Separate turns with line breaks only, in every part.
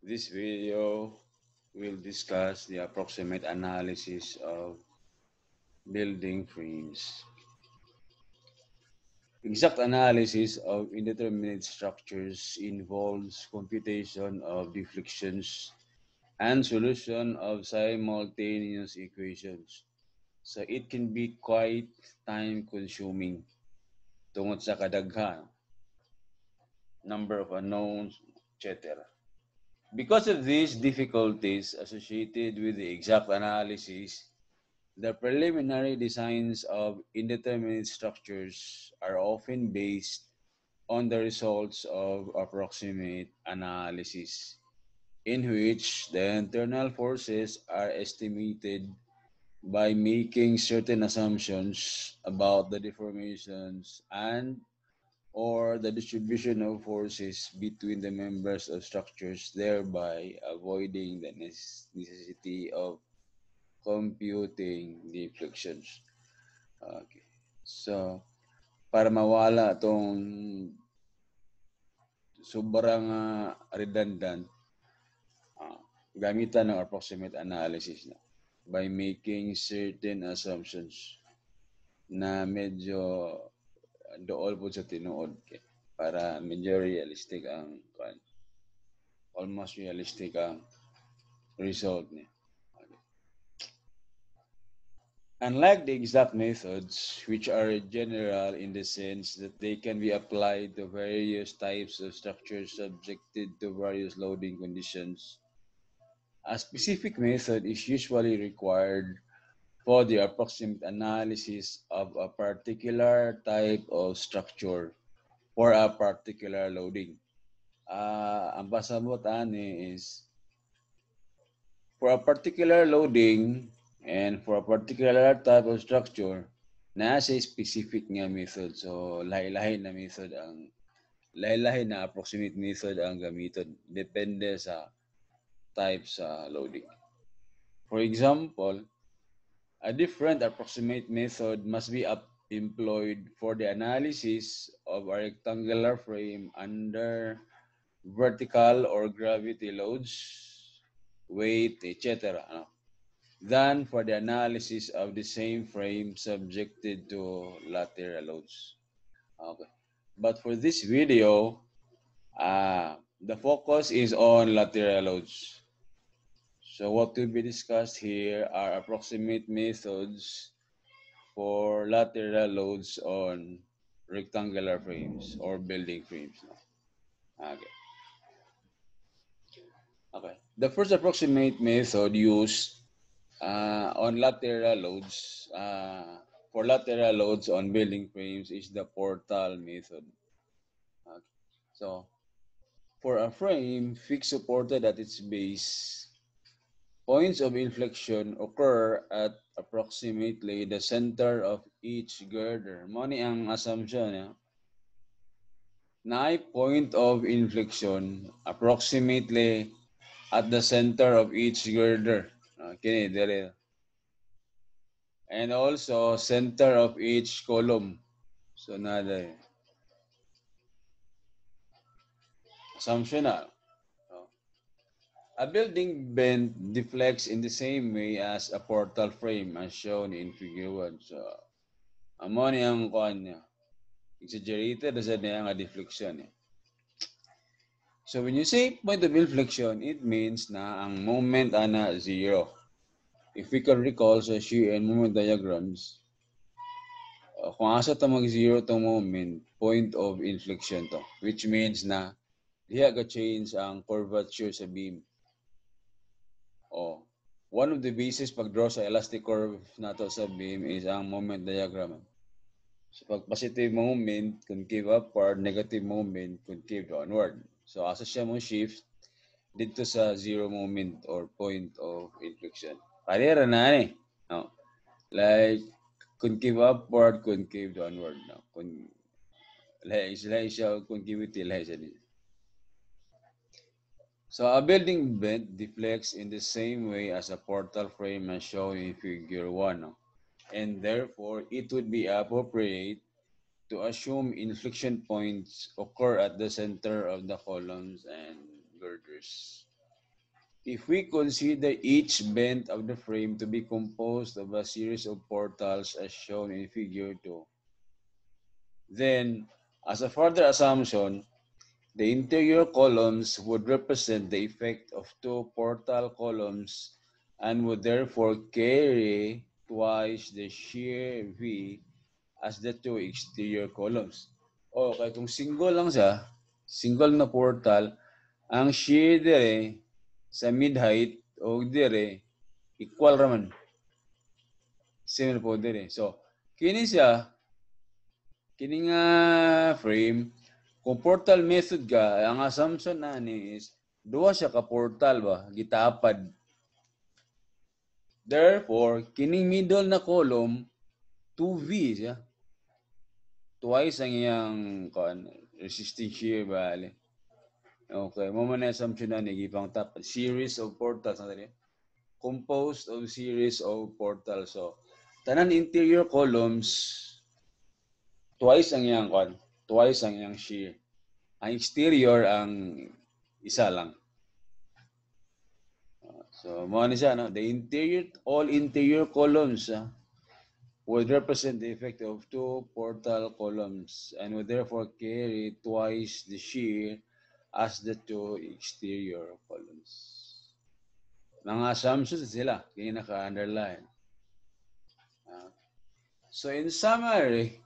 This video will discuss the approximate analysis of building frames. Exact analysis of indeterminate structures involves computation of deflections and solution of simultaneous equations. So it can be quite time-consuming tungod sa kadaghan, number of unknowns, etc. Because of these difficulties associated with the exact analysis, the preliminary designs of indeterminate structures are often based on the results of approximate analysis, in which the internal forces are estimated by making certain assumptions about the deformations and or the distribution of forces between the members of structures, thereby avoiding the necessity of computing deflections. Okay. So, para mawala itong sobrang redundant, uh, gamitan ng approximate analysis na by making certain assumptions na medyo dool po sa tinuod para medyo realistic ang almost realistic ang result niya. Unlike the exact methods, which are general in the sense that they can be applied to various types of structures subjected to various loading conditions, a specific method is usually required for the approximate analysis of a particular type of structure for a particular loading. Ang pasabot ani is for a particular loading and for a particular type of structure, nasa specific nga method. So, lahi-lahi na method ang lahi-lahi na approximate method ang gamiton. Depende sa type sa loading. For example, a different approximate method must be employed for the analysis of a rectangular frame under vertical or gravity loads, weight, etc. than for the analysis of the same frame subjected to lateral loads. Okay. But for this video, the focus is on lateral loads. So what will be discussed here are approximate methods for lateral loads on rectangular frames or building frames. Okay. Okay. The first approximate method used on lateral loads, for lateral loads on building frames is the portal method. Okay. So, for a frame fixed supported at its base, points of inflection occur at approximately the center of each girder. Money ang assumption. Na point of inflection approximately at the center of each girder. Okay, dire. And also center of each column. So nada assumptional. A building bend deflects in the same way as a portal frame as shown in figure 1. So amo ni ang kuan niya. Exaggerated sa niya nga deflection. So when you say point of inflection, it means na ang moment ana zero. If we can recall sa shear and moment diagrams, kung asa ta mag-zero tong moment, point of inflection to. Which means na diha ga change ang curvature sa beam. One of the basis pag-draw sa elastic curve nato sa beam is ang moment diagram. So pag positive moment, concave upward, negative moment, concave downward. So asa siya mo shift dito sa zero moment or point of inflection. Parera na ni. No? Like concave upward, concave downward. No? Lahi siya concavity, lahi siya dito. So a building bend deflects in the same way as a portal frame as shown in figure 1. And therefore, it would be appropriate to assume inflection points occur at the center of the columns and girders. If we consider each bend of the frame to be composed of a series of portals as shown in figure 2, then, as a further assumption, the interior columns would represent the effect of two portal columns and would therefore carry twice the shear V as the two exterior columns. Okay, kung single lang siya, single na portal, ang shear dire sa mid-height o dire equal raman. Similar po dire. So, kini siya, kini nga frame, kung portal method ka, ang assumption na ni is, duwa siya ka portal ba, gitapad. Therefore, kining middle na column, 2V siya. Twice ang iyang resisting shear bali. Okay, mo man assumption na ni gipang top series of portals na composed of series of portals. So, tanan interior columns twice ang iyang twice ang iyang shear. Ang exterior ang isa lang. So, mo ni siya no, all interior columns would represent the effect of two portal columns and would therefore carry twice the shear as the two exterior columns. Mga assumptions sila, kaya naka-underline. So in summary,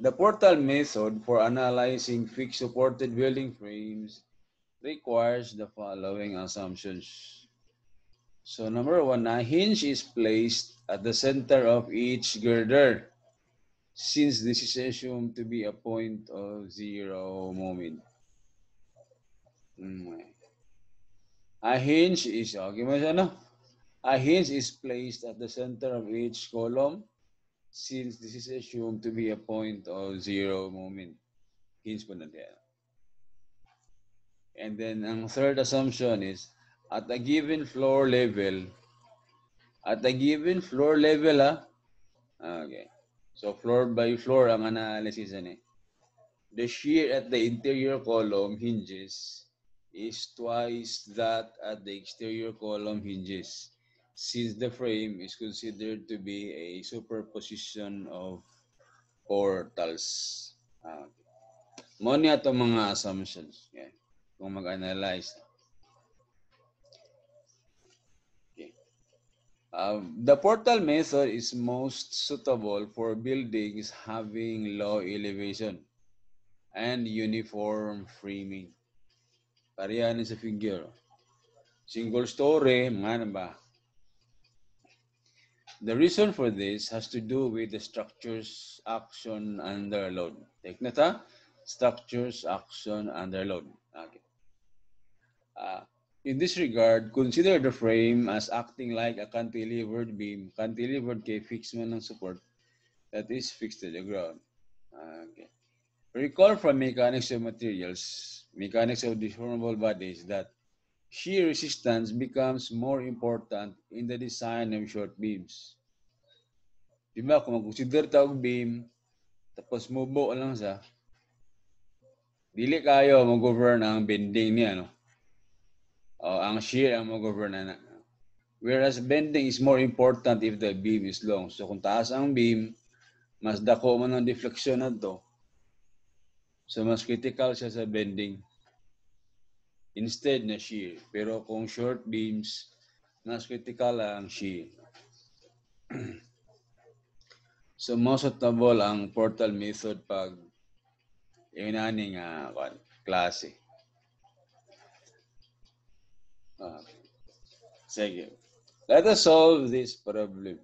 the portal method for analyzing fixed supported building frames requires the following assumptions. So number one, a hinge is placed at the center of each girder since this is assumed to be a point of zero moment. A hinge is, a hinge is placed at the center of each column since this is assumed to be a point of zero moment. Hinge po natin. And then ang third assumption is at a given floor level, okay. So floor by floor ang analysis the shear at the interior column hinges is twice that at the exterior column hinges since the frame is considered to be a superposition of portals. Mo niya itong mga assumptions. Yeah. Kung mag-analyze. Okay. The portal method is most suitable for buildings having low elevation and uniform framing. Pareha sa figure. Single story, mga ba? The reason for this has to do with the structure's action under load. Take note ha? Structure's action under load. Okay. In this regard, consider the frame as acting like a cantilevered beam. Cantilevered kay fixed man ng support that is fixed to the ground. Okay. Recall from mechanics of materials, mechanics of deformable bodies, that shear resistance becomes more important in the design of short beams. Diba, kung mag-consider tawag beam, tapos mubo lang siya, dili kayo mag-govern ang bending niya, no? O, ang shear ang mag-govern na. Whereas bending is more important if the beam is long. So kung taas ang beam, mas dako man ang deflection na to. So mas critical siya sa bending. Instead na shear. Pero kung short beams, mas critical ang shear. So most suitable ang portal method pag yung naning klase. Sige. Let us solve this problem.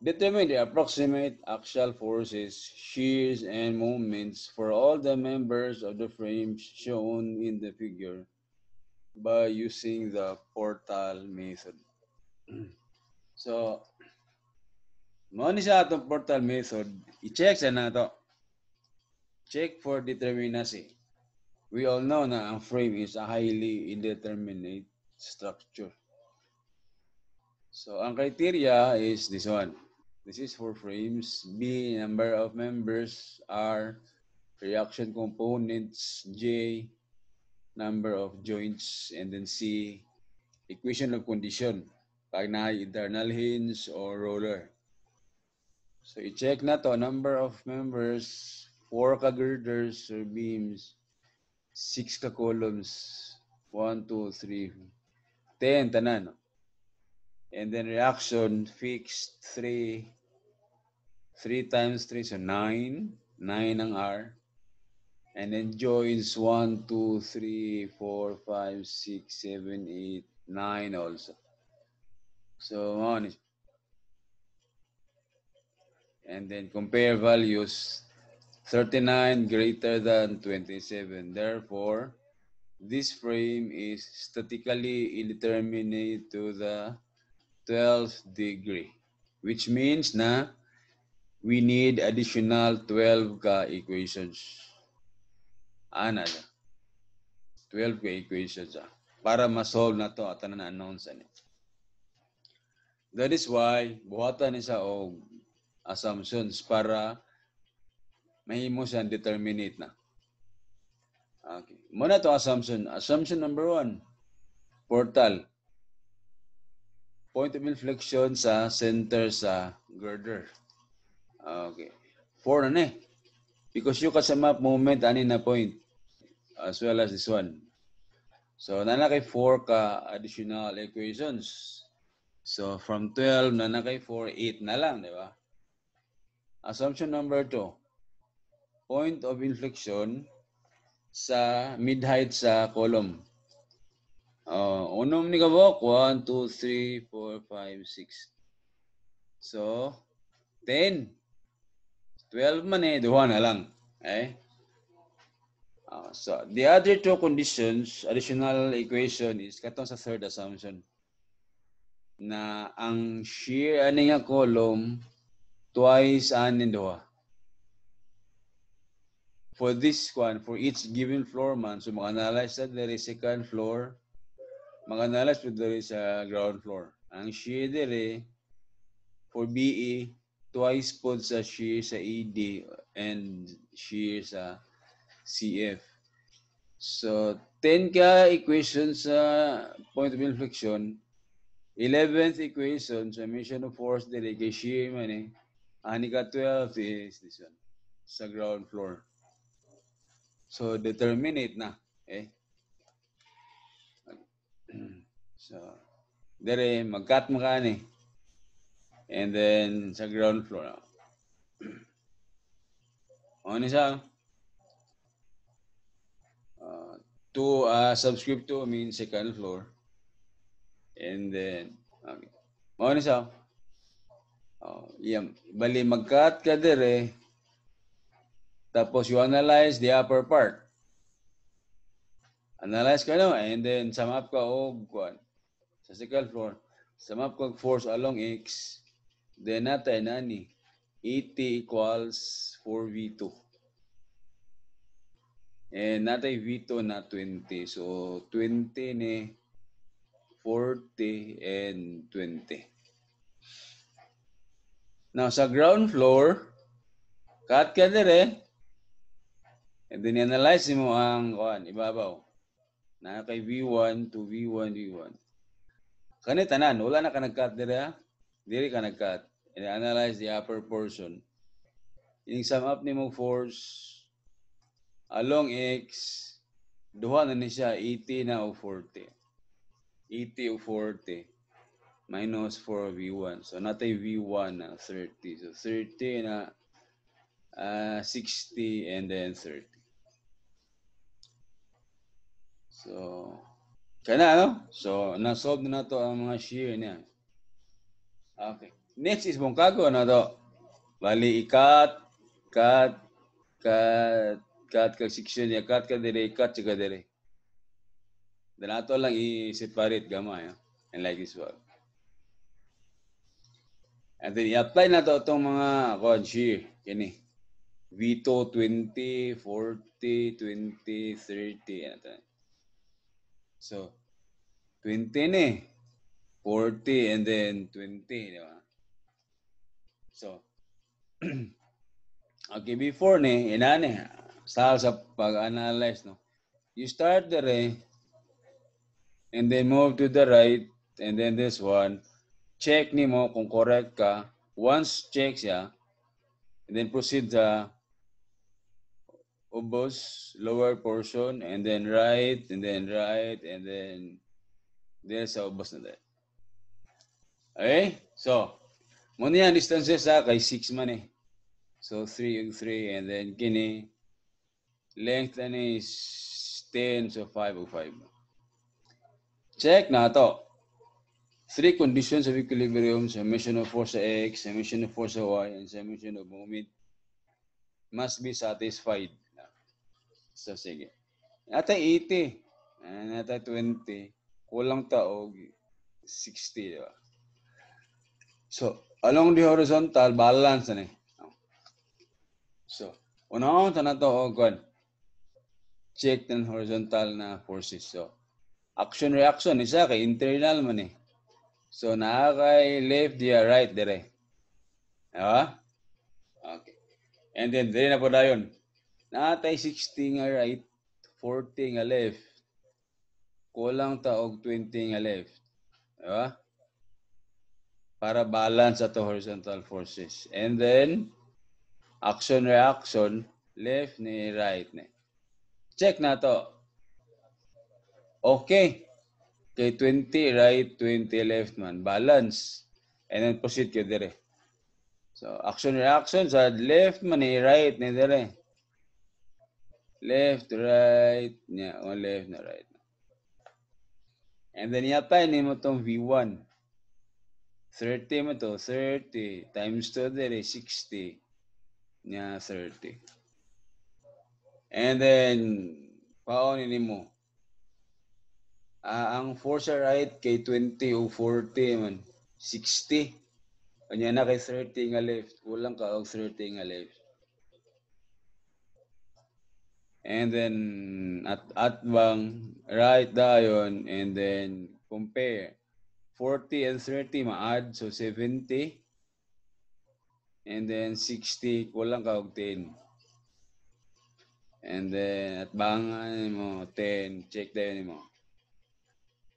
Determine the approximate axial forces, shears, and moments for all the members of the frames shown in the figure by using the portal method. So, mo ni sa atong portal method, i-check sa nato. Check for determinacy. We all know na ang frame is a highly indeterminate structure. So, ang criteria is this one. This is for frames. B, number of members. R, reaction components. J, number of joints, and then C, equation of condition. Pag na internal hinge or roller. So i-check na to, number of members, 4 ka girders or beams, 6 ka columns, 1, 2, 3, 10 tanan. And then reaction fixed 3 times 3, so 9 ang R. And then joins 1, 2, 3, 4, 5, 6, 7, 8, 9 also. So on. And then compare values, 39 greater than 27. Therefore, this frame is statically indeterminate to the 12th degree, which means na we need additional 12 ka equations. Ana 12 ka equations para ma-solve na to at na-announce ani. That is why buhatan ni sa og assumptions para mahimo siyang determinate na. Okay. Muna to assumption. Assumption number 1, portal. Point of inflection sa center sa girder. Okay. 4 na eh. Because you can map moment ani na point as well as this one. So, nanakay 4 ka additional equations. So, from 12 nanakay 4, 8 na lang, di ba? Assumption number 2, point of inflection sa mid-height sa column. Unom ni kabok, 1, 2, 3, 4, 5, 6. So, 10. 12 man eh, duha na lang. Okay? So, the other two conditions, additional equation is katong sa third assumption na ang shear ani nga column twice anin duha. For this one, for each given floor man, so mag-analyze na there is second floor, mag-analyze po there is a ground floor. Ang shear there for BE, twice po sa shear sa ED and shear sa CF. So, 10 ka equations sa point of inflection, 11th equation, summation of force dire kay shear man eh. Ani ka 12 is this one, sa ground floor. So, determinate na. Okay? So, dire, mag-cut mo ka ni. And then, sa ground floor. Ano siya? Subscript to means second floor. And then, okay. Ano siya? Bali, mag-cut ka dire. Tapos, you analyze the upper part. Analyze ka no, and then sum up ka og kuan sa second floor. Sum up ka force along X. Then natin nani 80 equals 4V2. And natin V2 na 20. So 20 ni 40 and 20. Now sa ground floor, cut ka dire. And then analyze mo ang kuan ibabaw. Na kay V1 to V1, V1. Kani tanan, wala na ka nag-cut dire. Diri ka nag-cut. And analyze the upper portion. Yung sum up ni mo force along X, duha na ni siya 80 na o 40. 80 o 40 minus 4 V1. So natay V1 na 30. So 30 na 60 and then 30. So, kana no? So, na-solve na to ang mga shear niya. Okay. Next is bungkago na to. Bali, cut kag section niya, cut ka dire, cut ka dire. Then ato lang i-separate gamay. And like this one. And then i-apply na to itong mga shear. Kini. V2, 20, 40, 20, 30. So, 20 ni. 40 and then 20. Di ba? So, okay, before ni, inani, sa pag-analyze, no? You start there and then move to the right and then this one. Check nimo kung correct ka. Once check siya, and then proceed sa ubos, lower portion, and then right, and then right, and then there's sa ubos na din. Okay? So, muna yan, distances sa kay 6 man eh. So, 3 yung 3, and then kini, length na is 10, so 5 o 5. Check na to. 3 conditions of equilibrium, summation of force sa X, summation of force sa Y, and summation of moment must be satisfied. So, sige. Nata 80, nata 20, kulang taog 60, di ba? So, along the horizontal, balance na eh. So, unang na to, check ng horizontal na forces. So, action-reaction, isa kay internal man eh. So, kay left, dia right, dire. Diba? Okay. And then, dire na po dayon. Natay 60 nga right, 40 nga left. Kulang taog 20 nga left. Diba? Para balance ato horizontal forces. And then, action-reaction, left ni right ni. Check na to. Okay. Kay 20 right, 20 left man. Balance. And then proceed kayo dire. So, action-reaction sa left man ni right ni dire. Left, right, niya. O left na right. And then yatay ni mo tong V1. 30 mo to, 30 times 2 dire, 60. Niya 30. And then, paonin ni mo. Ang force sa right kay 20 o 40 man. 60. Kanya na kay 30 nga left. Kulang ka og 30 nga left. And then at bang right dayon and then compare 40 and 30 ma-add so 70 and then 60 kulang ka og 10. And then at bang mo 10 check dayon mo.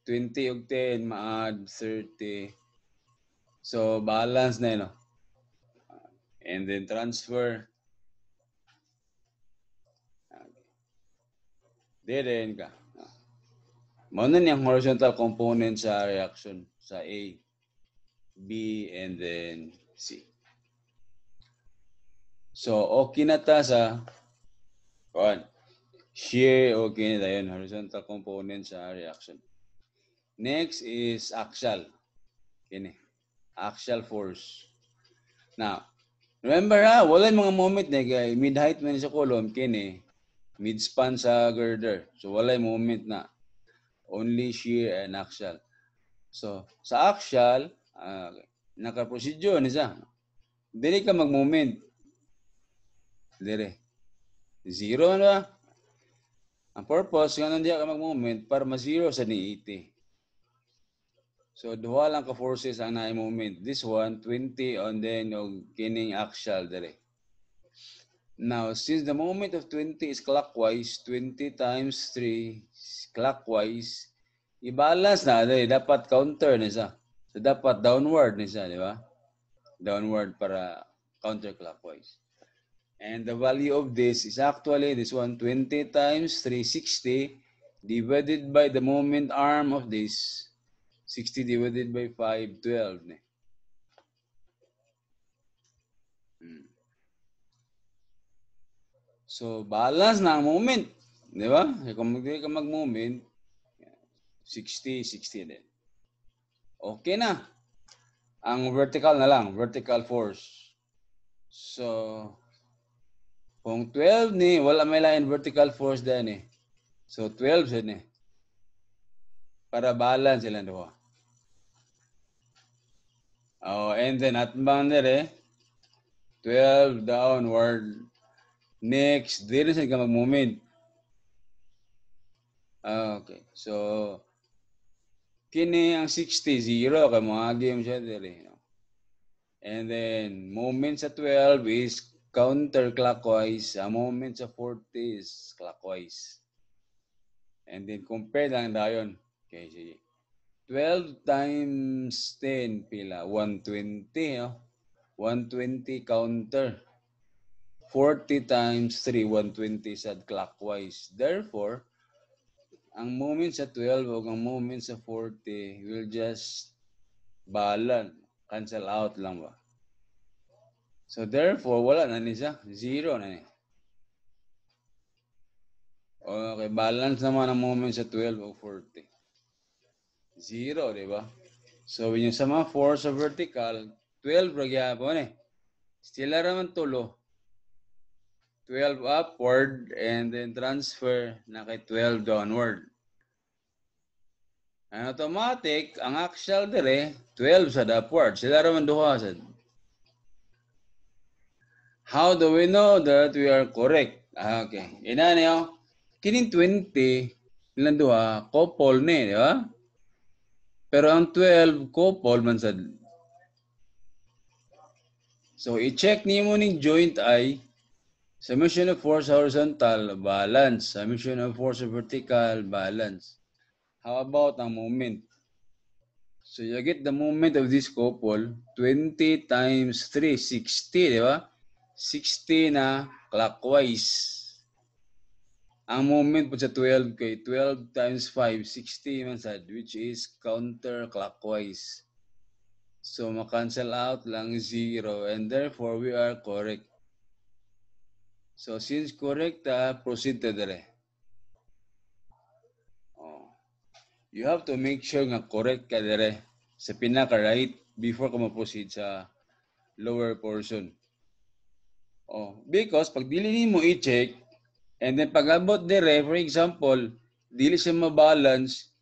20 og 10 ma-add 30. So balance na no. And then transfer. Diyan ka. Mao na niyang horizontal component sa reaction sa A, B, and then C. So, okay na ta sa shear, okay na yun, horizontal component sa reaction. Next is axial. Kini. Axial force. Now, remember wala mga moment na mid-height man sa column, kini, mid-span sa girder. So, wala moment na. Only shear and axial. So, sa axial, naka-procedure niya. Dili ka mag-moment. Dire. Zero na. Ang purpose, nga nandiyan ka mag-moment para ma-zero sa ni 80. So, duha lang ka forces ang na-moment. This one, 20 on then yung kining axial dire. Now, since the moment of 20 is clockwise, 20 times 3 clockwise, i-balance na. Dapat counter na siya. So, dapat downward na siya, di ba? Downward para counterclockwise. And the value of this is actually this one, 20 times 360 divided by the moment arm of this. 60 divided by 5, 12. So, balance na ang moment. Di ba? Kung hindi ka mag-moment, 60, 60 din. Okay na. Ang vertical na lang, vertical force. So, kung 12 ni, wala may lain vertical force din eh. So, 12 din eh. Para balance sila doon. Oh, and then at bang dire, 12 downward. Next, dire sa ka mag-moment. Okay. So, kini ang 60, 0, kay mga game siya dire. And then, moment sa 12 is counterclockwise. Ang moment sa 40 is clockwise. And then compare lang dayon. Okay, sige. 12 times 10 pila 120 no? 120 counter 40 times 3 120 sad clockwise. Therefore, ang moment sa 12 o ang moment sa 40 will just balance, cancel out lang ba. So therefore, wala na ni siya, zero na ni. Okay, balance naman ang moment sa 12 o 40. Zero, di ba? So when you sama 4 sa vertical, 12 ra gyapon eh. Still raman tulo. 12 upward and then transfer na kay 12 downward. Ang automatic, ang axial dire 12 sa upward. Sila raman duha sad. How do we know that we are correct? Okay. Ina niyo, kining 20 ilan duha couple ni, di ba? Pero ang 12 couple man sad. So i-check niyo mo ning joint I summation of force horizontal, balance. Summation of force vertical, balance. How about ang moment? So you get the moment of this couple, 20 times 3, 60, di ba? 60 na clockwise. Ang moment po sa 12 kay 12 times 5, 60 man sad, which is counterclockwise. So ma-cancel out lang 0 and therefore we are correct. So since correct, proceed to dire. You have to make sure nga correct ka dire sa pinaka-right before ka ma-proceed sa lower portion. Because pag dili mo i-check, and then pag abot dire, for example, dili siya ma-balance,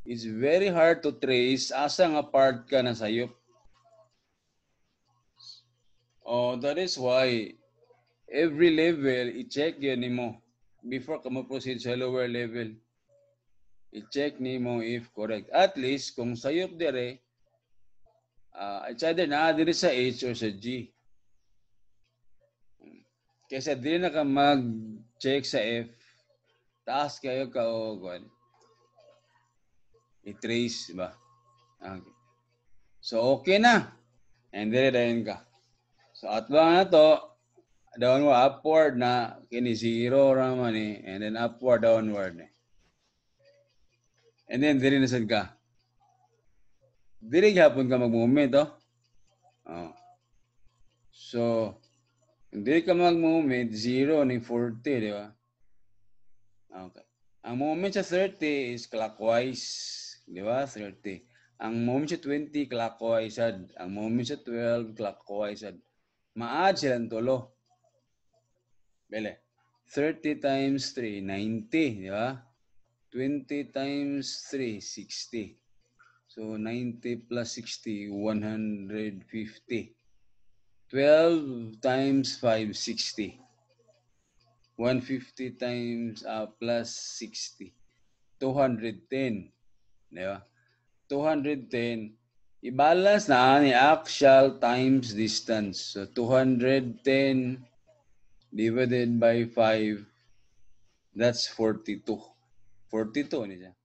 it's very hard to trace asa nga part ka na sayop. That is why every level, i-check yun mo before ka ma-proceed sa lower level. I-check mo if correct. At least, kung sayop dire, it's either na dire sa H or sa G. Kaysa dili na ka mag-check sa F, taas kayo ka o i-trace ba? Okay. So, okay na. And dire dayon ka. So, atbang na to, downward, upward na, kini 0 raman eh, and then upward, downward eh. And then, dire nasad ka. Dire hapon ka mag-movement, oh. So, hindi ka mag-movement, 0 ni 40, di ba? Okay. Ang movement sa 30 is clockwise, di ba? 30. Ang movement sa 20, clockwise sad. Ang movement sa 12, clockwise sad. Ma-add silang tulo. Bele. 30 times 3, 90, di ba? 20 times 3, 60. So, 90 plus 60, 150. 12 times 5, 60. 150 times plus 60. 210. Di ba? 210. I-balance na ni axial times distance. So, 210 divided by 5, that's 42. 42 niya.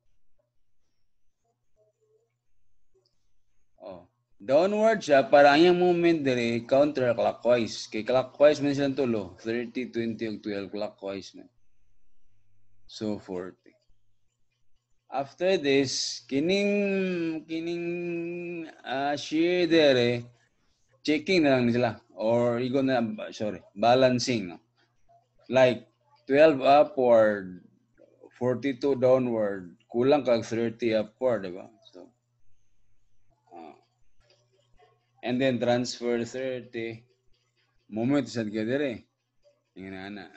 Downward siya, para ang movement dire counterclockwise. Kay clockwise man silang tulo. 30, 20, ug 12 clockwise man. So, 40. After this, kining shear dire, checking na lang sila. Or, balancing. No? Like, 12 upward, 42 downward, kulang kag 30 upward, diba? So, and then transfer 30. Moment sad ka dire. Ingana na.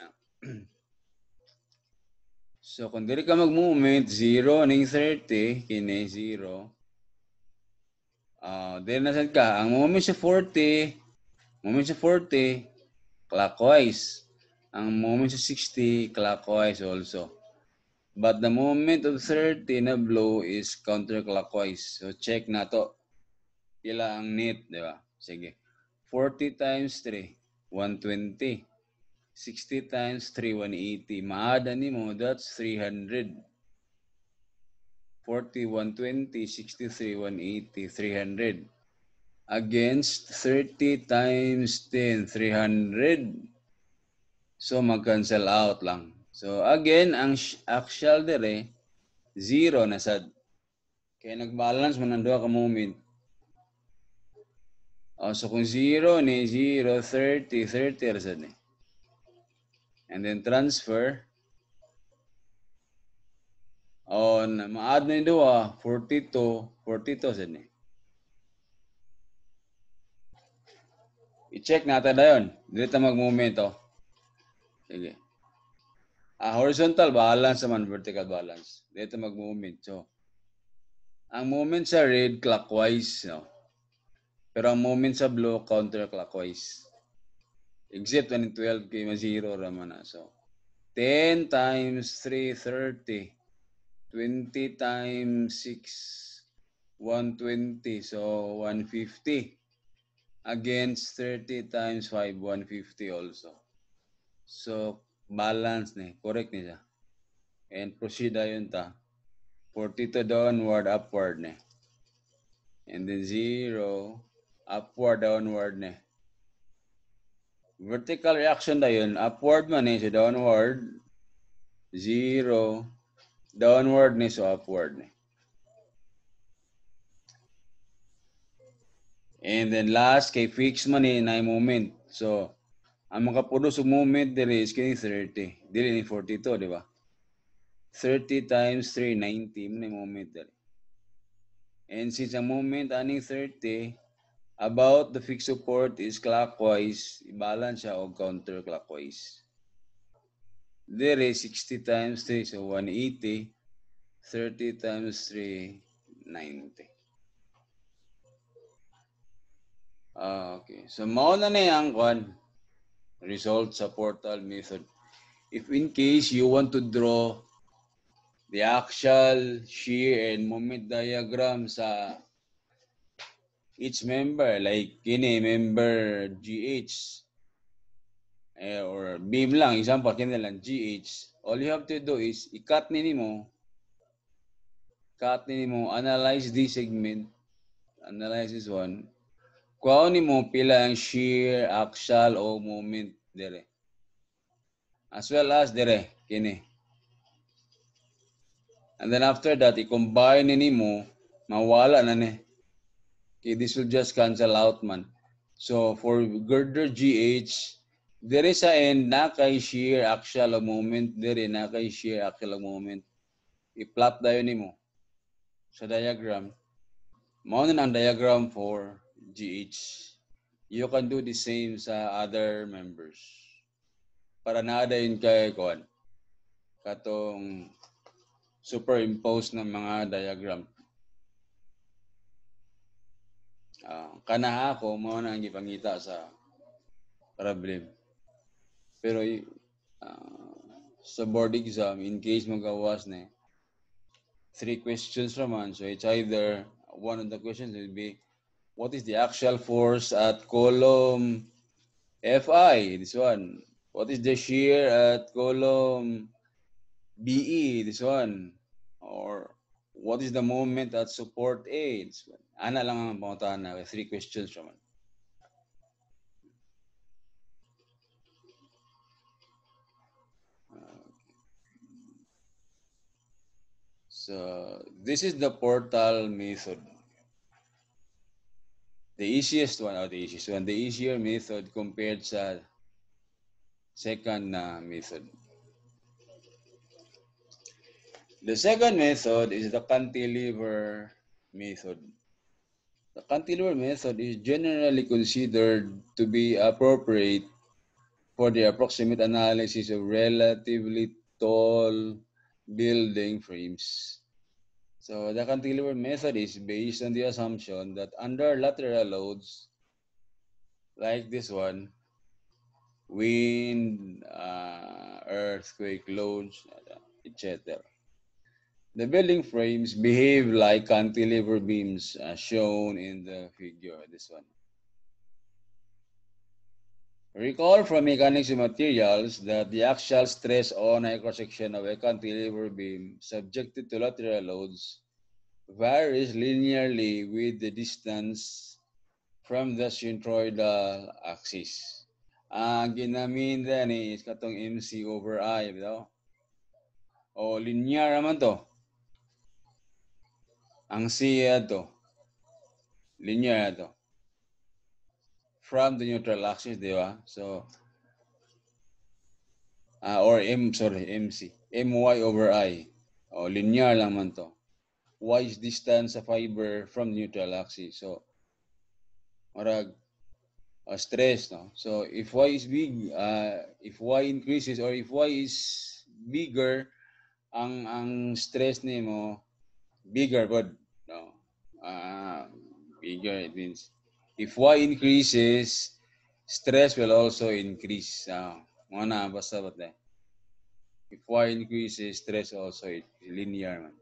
So, kung diri ka mag-movement, 0 ning 30, kini 0. Then nasad ka, ang moment sa 40, clockwise. Ang moment sa 60, clockwise also. But the moment of 30 na blow is counterclockwise. So, check na to. Pila ang net, di ba? Sige. 40 times 3, 120. 60 times 3, 180. Maada ni mo, that's 300. 40, 120, 63, 180, 300. Against 30 times 10, 300. So, mag-cancel out lang. So, again, ang actual dire, 0 na sad. Kaya nag-balance man ang duha ka moment. So, kung 0 ni 0, 30, 30 ra sad ni. And then transfer. Ma-add na yung duha, 42, 42 sad ni. I-check natin na yun. Dito mag-moment, oh. Sige. Horizontal balance naman, vertical balance. Dito mag-moment. So, ang moment sa red, clockwise, no? Pero ang moment sa blue, counterclockwise. Except when 12 kay ma-0 raman na. So, 10 times 3, 30. 20 times 6, 120. So, 150. Against 30 times 5, 150 also. So, balance ni. Correct ni siya. And proceed ayun ta. 42 downward, upward ni. And then 0, upward, downward ni. Vertical reaction na yun. Upward man ni. So, downward. 0. Downward ni. So, upward ni. And then last, kay fix man ni na moment. So, ang makapuno sa moment dili is kini 30. Dili ni 42, di ba? 30 times 3, 90. May moment dali. And since ang moment aning 30, about the fixed support is clockwise, i-balance siya o counterclockwise. There is 60 times 3, so 180. 30 times 3, 90. Okay. So, mauna na yung result sa portal method. If in case you want to draw the actual shear and moment diagram sa each member, like kini member GH or beam lang, example, kini lang GH, all you have to do is i-cut nimo, analyze this segment, analyze this one, kuha nimo pila ang shear, axial, o moment dire. As well as dire, kini. And then after that, i-combine nimo, mawala na ni. Okay, this will just cancel out man. So for girder GH, there is a end na kay shear axial moment, there na kay shear axial moment. I-plot dayon nimo sa diagram. Mao na ang diagram for GH. You can do the same sa other members. Para naadayin kay kuan katong superimpose ng mga diagram. Kana ako mao na ang gipangita sa problem. Pero sa board exam, in case magawas na 3 questions naman, so it's either one of the questions will be what is the axial force at column FI, this one. What is the shear at column BE, this one. Or what is the moment at support A, this one. Ana lang ang panguntahan na 3 questions naman. So this is the portal method. The easiest one, the easier method compared sa second method. The second method is the cantilever method. The cantilever method is generally considered to be appropriate for the approximate analysis of relatively tall building frames. So the cantilever method is based on the assumption that under lateral loads, like this one, wind, earthquake loads, etc. The building frames behave like cantilever beams as shown in the figure, this one. Recall from mechanics of materials that the axial stress on a cross-section of a cantilever beam subjected to lateral loads varies linearly with the distance from the centroidal axis. Ang ginamin din is katong MC over I, bitaw. O linear naman to. Ang C to. Linear to. From the neutral axis, di ba? So, or MC. My over I. O linear lang man to. Y is distance sa fiber from neutral axis. So, marag stress, no? So, if Y is big, if Y increases or if Y is bigger, ang stress nimo bigger, but no? Bigger, it means if Y increases, stress will also increase. Mga basta ba tayo? If Y increases, stress also linear man.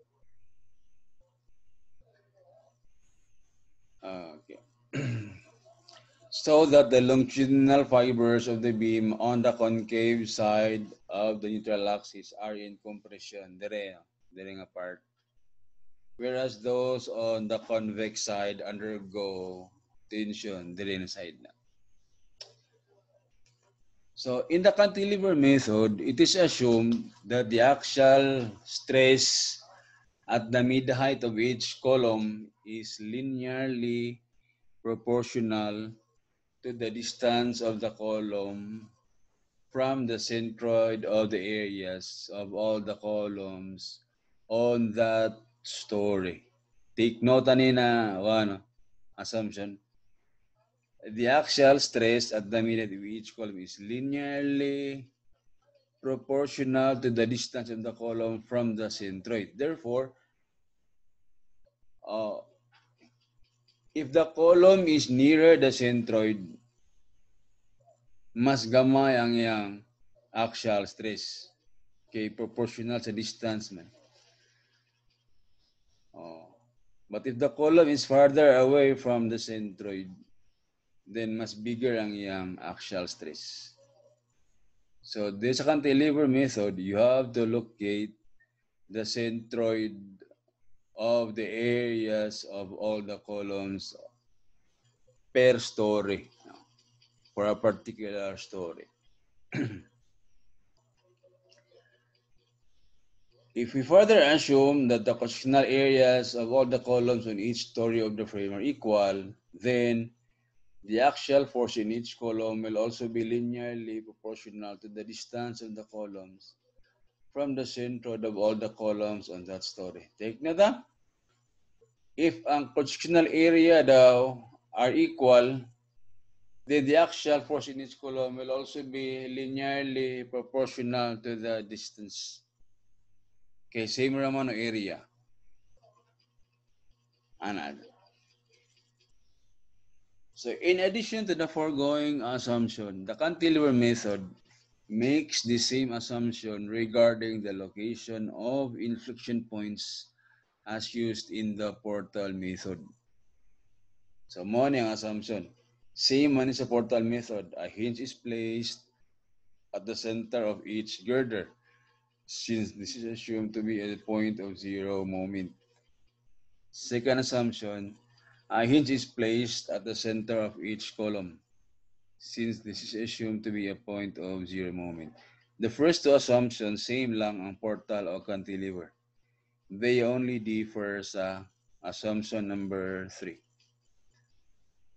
Okay. So that the longitudinal fibers of the beam on the concave side of the neutral axis are in compression, dire nga part. Whereas those on the convex side undergo tension, dire na side na. So in the cantilever method, it is assumed that the axial stress at the mid-height of each column is linearly proportional to the distance of the column from the centroid of the areas of all the columns on that story. Take note na assumption. The axial stress at the mid-height of each column is linearly proportional to the distance of the column from the centroid. Therefore, if the column is nearer the centroid, mas gamay ang iyang axial stress. Okay, proportional sa distance man. But if the column is farther away from the centroid, then mas bigger ang iyang axial stress. So this cantilever method, you have to locate the centroid of the areas of all the columns per story for a particular story. If we further assume that the cross-sectional areas of all the columns on each story of the frame are equal, then the axial force in each column will also be linearly proportional to the distance of the columns from the centroid of all the columns on that story. Take na ta? If ang cross-sectional area daw are equal, then the axial force in each column will also be linearly proportional to the distance. Okay, same naman ang area. Another. So in addition to the foregoing assumption, the cantilever method makes the same assumption regarding the location of inflection points as used in the portal method. So mo ang assumption. Same man sa portal method, a hinge is placed at the center of each girder, since this is assumed to be a point of zero moment. Second assumption, a hinge is placed at the center of each column, since this is assumed to be a point of zero moment. The first two assumptions, same lang ang portal o cantilever. They only differ sa assumption number 3.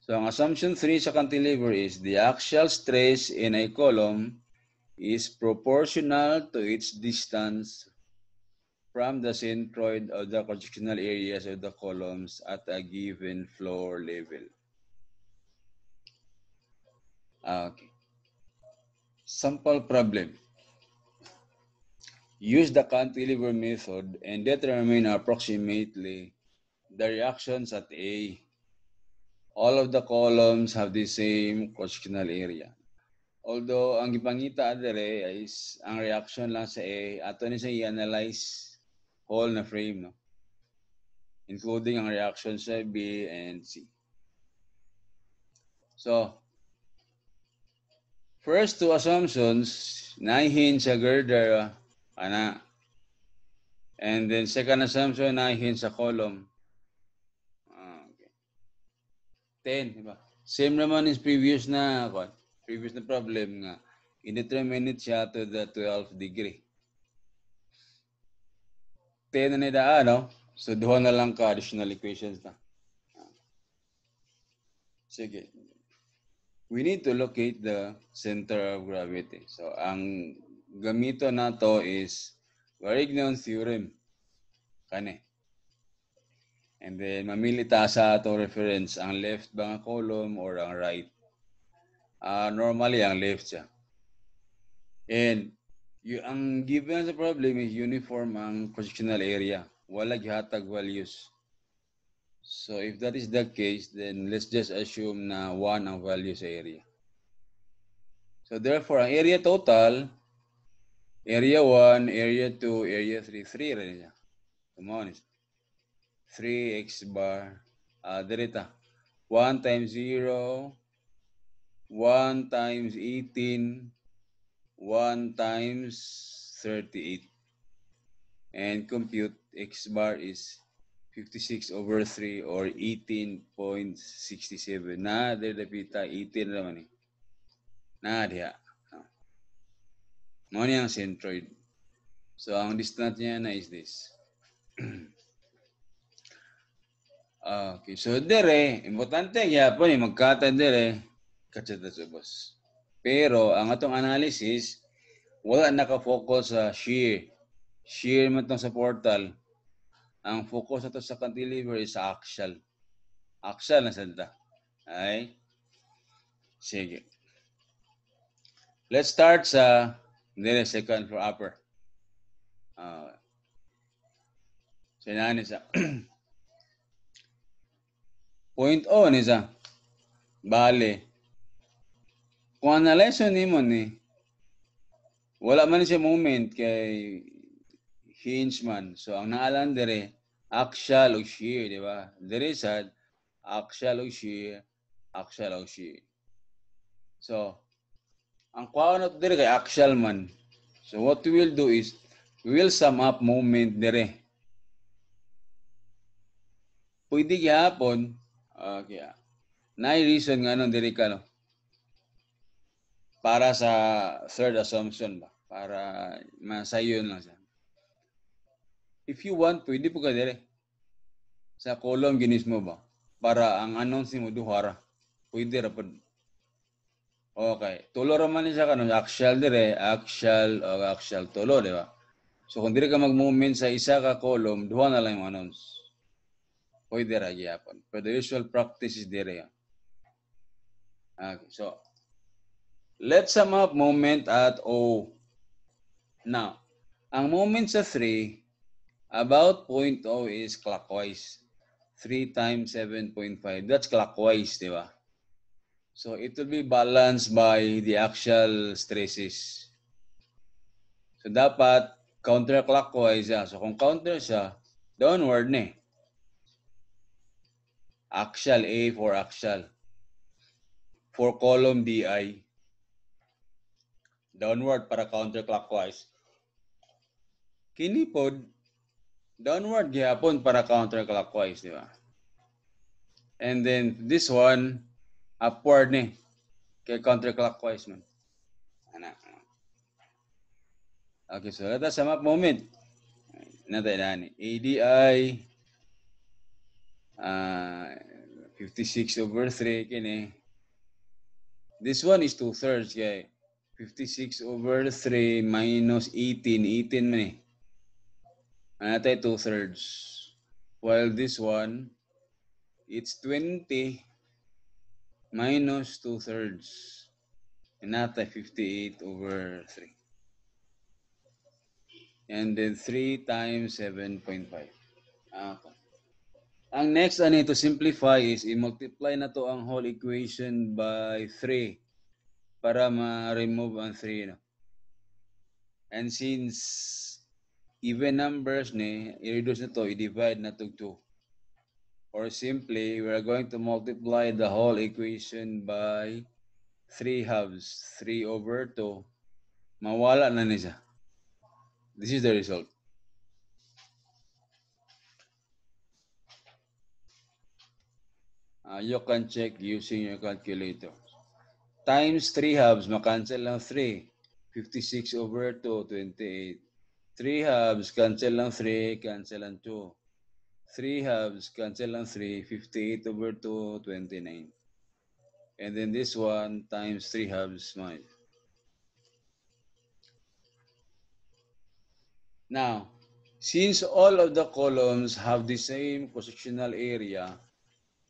So ang assumption 3 sa cantilever is the axial stress in a column is proportional to its distance from the centroid of the cross-sectional areas of the columns at a given floor level. Okay. Sample problem. Use the cantilever method and determine approximately the reactions at A. All of the columns have the same cross-sectional area. Although ang gipangita adere is ang reaction lang sa A, ato ni sa i-analyze whole na frame, no? Including ang reaction sa B and C. So, first two assumptions, nahihin sa girder, ana. And then second assumption, nahihin sa column. 10, di ba? Same naman is previous na problem nga. Indeterminate siya to the 12th degree. 10 na nida, no? So, duha na lang ka additional equations na. Sige. We need to locate the center of gravity. So, ang gamito na to is Varignon theorem. Kani. And then, mamili ta sa to reference ang left ba nga column or ang right. Normally, ang left siya. And ang given sa problem is uniform ang cross-sectional area. Wala gihatag values. So if that is the case, then let's just assume na 1 ang value sa area. So therefore, ang area total, area 1, area 2, area 3, 3 rin niya. Come on. 3x bar, direta. 1 times 0, 1 times 18, 1 times 38. And compute x bar is 56 over 3 or 18.67. Na, dapita 18 naman eh. Na, diha. Mo niya ang centroid. So, ang distance niya na is this. Okay. So, dire, importante gyapon eh, magkata dire, katsada subos. Pero, ang atong analysis, wala nakafocus sa shear. Shear man itong sa portal. Ang focus nato sa cantilever is sa axial. Axial na salita. Ay? Sige. Let's start sa second for upper. So, nani sa point O ni sa bale. Kung analyze ni mo ni, wala man siya moment kay hinge man. So, ang naalan dire, axial o shear, di ba? Dire sa axial o shear, axial o shear. So, ang kuha na dire kay axial man. So, what we will do is, we will sum up moment dire. Pwede gyapon, okay. Na reason nga nung dire ka, no? Para sa third assumption ba? Para masayon lang siya. If you want, pwede po ka dire. Sa column ginis mo ba? Para ang announce mo duhara. Pwede ra pod. Okay. Tulo ra man siya kanon axial dire, axial o axial tulo, di ba? So kung dire ka mag-movement sa isa ka column, duha na lang yung announce. Pwede ra gyapon. But the usual practice is dire. Okay. So let's sum up moment at O. Now, ang moment sa 3, about point O is clockwise. 3 times 7.5. That's clockwise, di ba? So, it will be balanced by the axial stresses. So, dapat counterclockwise siya. So, kung counter siya, downward na eh. Axial A for axial. For column DI. Downward para counterclockwise. Kini pod, downward gihapon para counterclockwise, di ba? And then, this one, upward ni. Kaya counterclockwise man. Ana. Okay, so let us sum up moment. Natay na ni. ADI 56 over 3 kini. This one is 2/3 kay 56 over 3 minus 18. 18 man eh. Natay 2/3. While this one, it's 20 minus 2/3. And natay 58 over 3. And then 3 times 7.5. Okay. Ang next to simplify is i-multiply na to ang whole equation by 3 para ma-remove ang 3. No? And since even numbers ni, i-reduce na to, i-divide na to 2. Or simply, we are going to multiply the whole equation by 3 halves. 3 over 2. Mawala na niya. This is the result. You can check using your calculator. Times 3 halves, makancel lang 3. 56 over 2, 28. 3 halves, cancel lang 3, cancel lang 2. 3 halves, cancel lang 3, 58 over 2, 29. And then this one times 3 halves, my. Now, since all of the columns have the same cross-sectional area,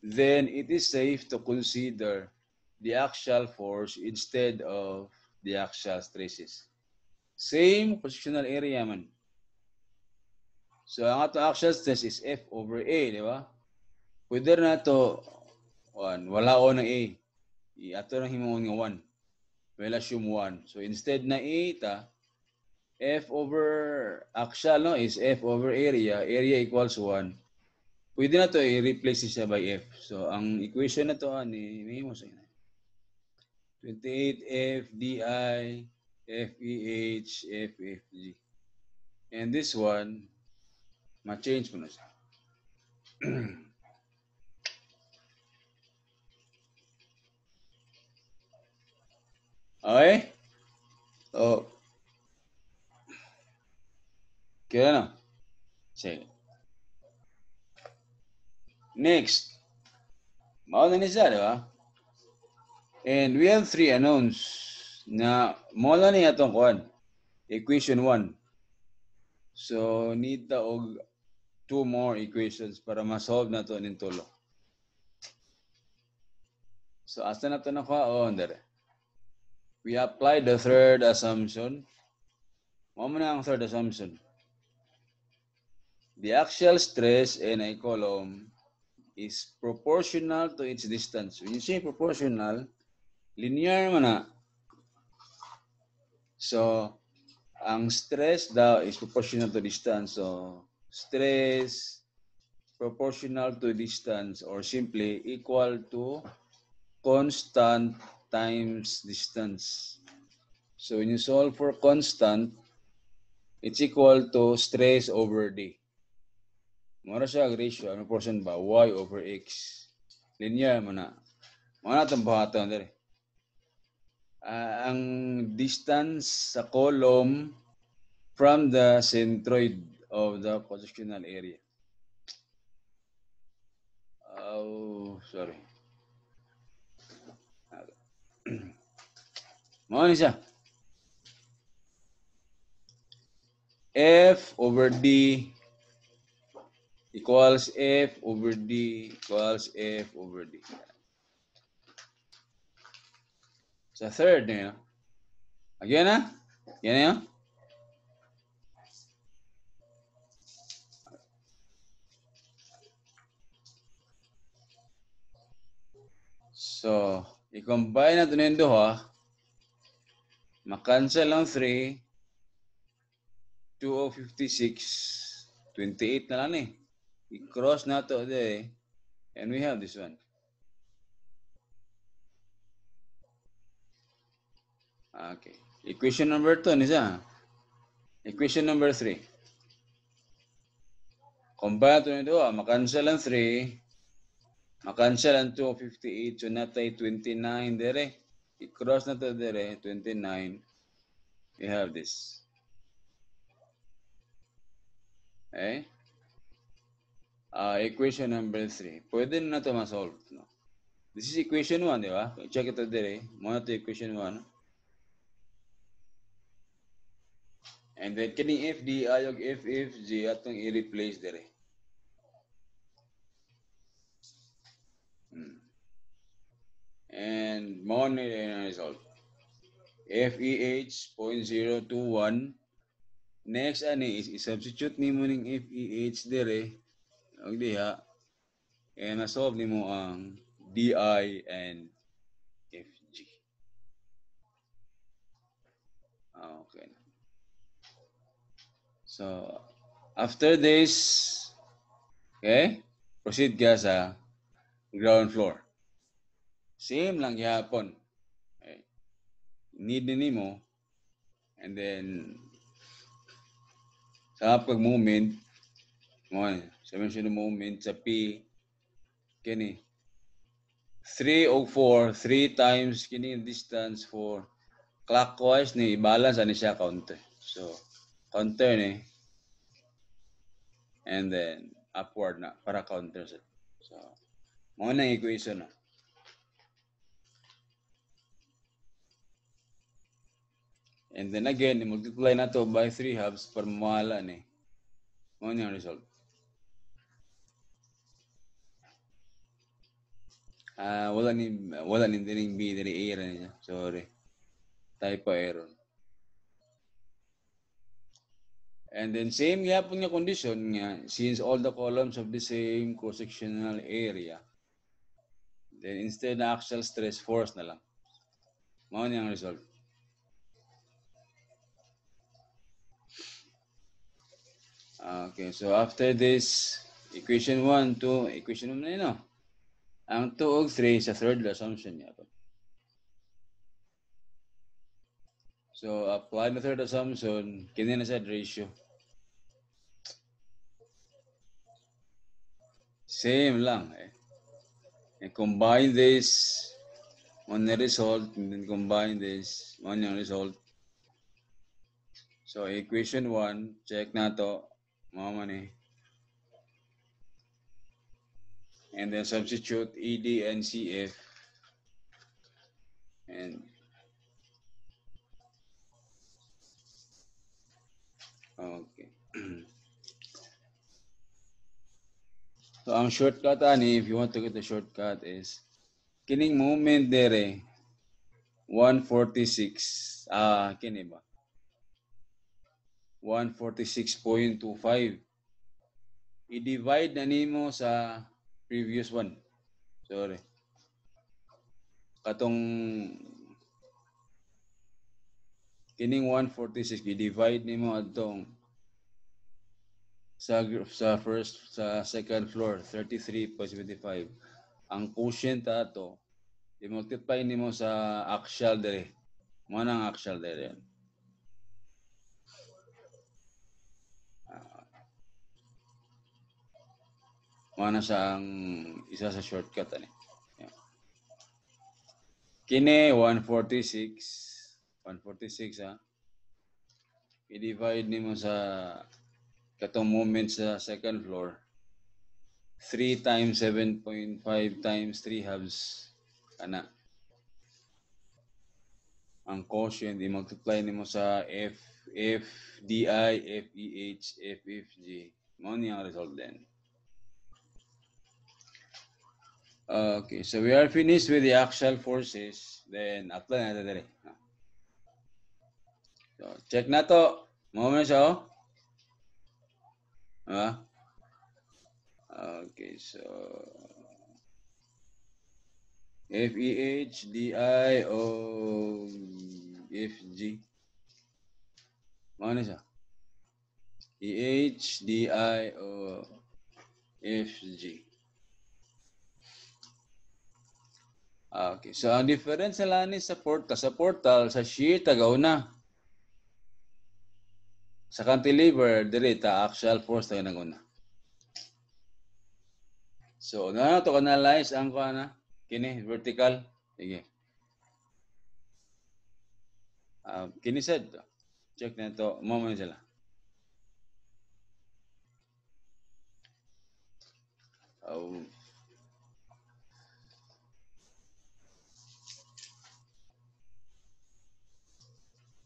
then it is safe to consider the axial force instead of the axial stresses. Same cross-sectional area man. So, ang ato axial stress is F over A, di ba? Pwede na to, wala o ng A. Ato na himuon nga 1. Well, assume 1. So, instead na A ta, F over axial no, is F over area. Area equals 1. Pwede na to i-replace siya by F. So, ang equation na to, may mo sa 28 F DI, FEH, FFG. And this one, ma-change mo na siya. Okay? So, kaya na. Sige. Next. Mauna ni siya, di ba? And we have 3 unknowns na mauna ni atong kuhan. Equation 1. So, need ta og 2 more equations para ma-solve na to ning tulo. So, asa na to na kuha? There. We apply the third assumption. Mo na ang third assumption. The axial stress in a column is proportional to its distance. When you say proportional, linear man na. So, ang stress daw is proportional to distance. So, stress proportional to distance or simply equal to constant times distance. So, when you solve for constant, it's equal to stress over D. Mara siya ratio, ano portion ba? Y over X. Linear mo na. Mga natang buhaton dali. Ang distance sa column from the centroid of the cross-sectional area. Oh, sorry. Mga siya. F over D equals F over D equals F over D. Sa third na yun. Again na? Yan na yun? So, i-combine natin yung duha. Ma-cancel ang 3. 2 of 56. 28 na lang eh. I-cross na to there. And we have this one. Okay. Equation number 2 nisa. Equation number 3. Combine to nito, makancel ang 3. Makancel ang 2 of 58. So natay 29 there. I-cross na to there. 29. We have this. Okay? Equation number 3. Pwede na ito ma-solve. No? This is equation 1, di ba? Check ito dire. Muna ito equation 1. And then, kining F, D, ayog F, F, G, atong i-replace dire. And mo na result. FEH 0.021. Next, ani is i-substitute nimo ning FEH dire. Og diha. And na-solve nimo ang DI and FG. Okay. So, after this, okay, proceed ka sa ground floor. Same lang yapon. Okay. Need nimo and then sa pag-movement mo sa mention moment sa P kini 3 o 4, 3 times kini distance for clockwise ni i-balance ani siya counter. So, counter ni and then upward na para counter sa. So, mo na equation na. And then again, multiply na to by 3 halves para mawala ni. Mo na yung result. Wala ni dining B diri A ra niya. Sorry. Typo error. And then same yapon nga condition nga since all the columns of the same cross-sectional area. Then instead na axial stress force na lang. Mao ni ang result. Okay, so after this equation 1, 2, equation 1 na yun, no? Ang 2 ug 3 sa third assumption yapon. So apply the third assumption, kini na sa ratio. Same lang eh. And combine this on the result, and then combine this on yung result. So equation 1, check na to, mama ni. And then substitute ED and CF. And okay. So ang shortcut ani, if you want to get the shortcut is kining moment dere 146 kini ba 146.25 i-divide na nimo sa previous one. Sorry. Katong kining 146 i-divide nimo adtong sa second floor 33.75. Ang quotient ato i-multiply nimo sa axial dire. Mo nang axial dire. Mo na sa ang isa sa shortcut ani. Yeah. Kini 146 ha. I-divide nimo sa katong moment sa second floor 3 times 7.5 times 3 halves ana ang quotient i-multiply nimo sa FDI, FEH, FFG mo ni ang result din. Okay, so we are finished with the axial forces, then apply na dali. So check na to, mo na siya oh. Okay, so FEH, DI, o FG. Mana siya? EH, DI, o FG. Okay, so ang difference nila ni sa portal, sa shear, tagauna. Sa cantilever, dili, ta axial force tayo naguna. So, na to analyze ang kuana kini vertical. Sige. Kini said, check na to, mo sila. Oh.